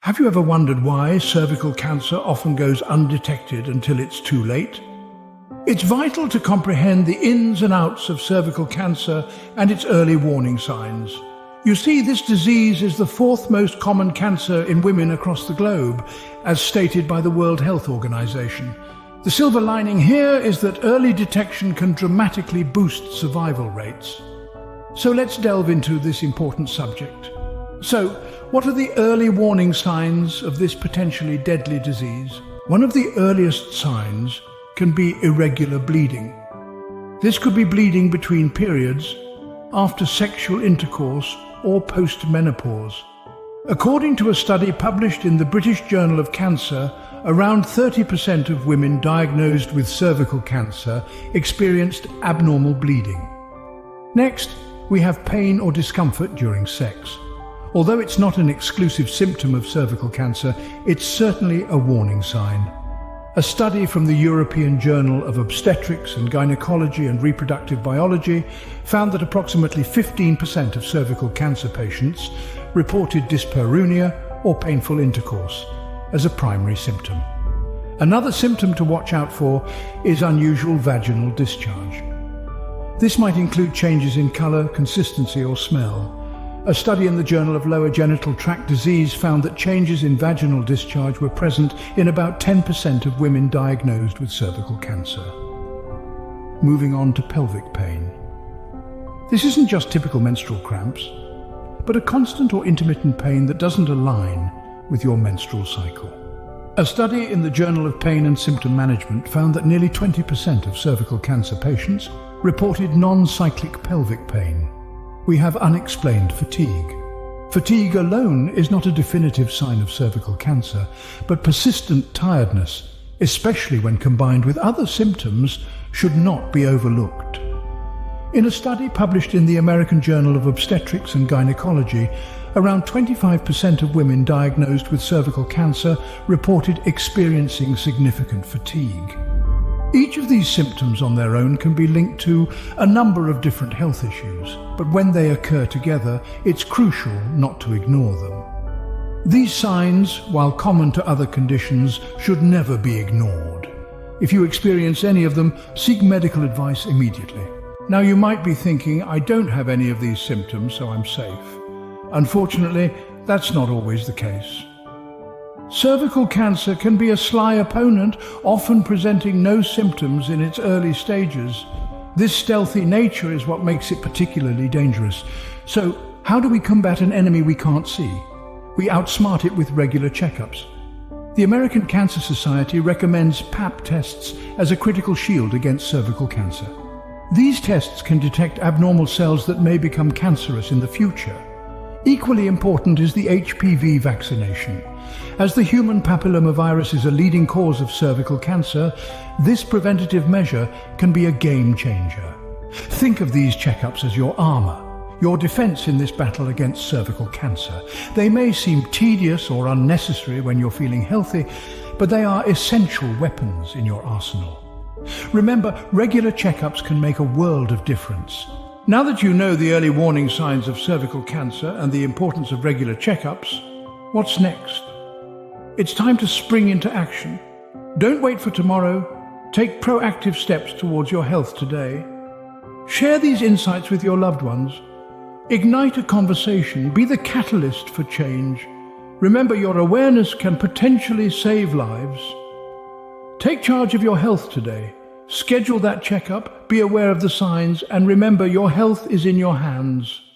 Have you ever wondered why cervical cancer often goes undetected until it's too late? It's vital to comprehend the ins and outs of cervical cancer and its early warning signs. You see, this disease is the fourth most common cancer in women across the globe, as stated by the World Health Organization. The silver lining here is that early detection can dramatically boost survival rates. So let's delve into this important subject. So, what are the early warning signs of this potentially deadly disease? One of the earliest signs can be irregular bleeding. This could be bleeding between periods, after sexual intercourse, or post-menopause. According to a study published in the British Journal of Cancer, around 30% of women diagnosed with cervical cancer experienced abnormal bleeding. Next, we have pain or discomfort during sex. Although it's not an exclusive symptom of cervical cancer, it's certainly a warning sign. A study from the European Journal of Obstetrics and Gynecology and Reproductive Biology found that approximately 15% of cervical cancer patients reported dyspareunia or painful intercourse as a primary symptom. Another symptom to watch out for is unusual vaginal discharge. This might include changes in color, consistency, or smell. A study in the Journal of Lower Genital Tract Disease found that changes in vaginal discharge were present in about 10% of women diagnosed with cervical cancer. Moving on to pelvic pain. This isn't just typical menstrual cramps, but a constant or intermittent pain that doesn't align with your menstrual cycle. A study in the Journal of Pain and Symptom Management found that nearly 20% of cervical cancer patients reported non-cyclic pelvic pain. We have unexplained fatigue. Fatigue alone is not a definitive sign of cervical cancer, but persistent tiredness, especially when combined with other symptoms, should not be overlooked. In a study published in the American Journal of Obstetrics and Gynecology, around 25% of women diagnosed with cervical cancer reported experiencing significant fatigue. Each of these symptoms on their own can be linked to a number of different health issues, but when they occur together, it's crucial not to ignore them. These signs, while common to other conditions, should never be ignored. If you experience any of them, seek medical advice immediately. Now, you might be thinking, I don't have any of these symptoms, so I'm safe. Unfortunately, that's not always the case. Cervical cancer can be a sly opponent, often presenting no symptoms in its early stages. This stealthy nature is what makes it particularly dangerous. So, how do we combat an enemy we can't see? We outsmart it with regular checkups. The American Cancer Society recommends Pap tests as a critical shield against cervical cancer. These tests can detect abnormal cells that may become cancerous in the future. Equally important is the HPV vaccination. As the human papillomavirus is a leading cause of cervical cancer, this preventative measure can be a game changer. Think of these checkups as your armor, your defense in this battle against cervical cancer. They may seem tedious or unnecessary when you're feeling healthy, but they are essential weapons in your arsenal. Remember, regular checkups can make a world of difference. Now that you know the early warning signs of cervical cancer and the importance of regular checkups, what's next? It's time to spring into action. Don't wait for tomorrow. Take proactive steps towards your health today. Share these insights with your loved ones. Ignite a conversation. Be the catalyst for change. Remember, your awareness can potentially save lives. Take charge of your health today. Schedule that checkup, be aware of the signs, and remember, your health is in your hands.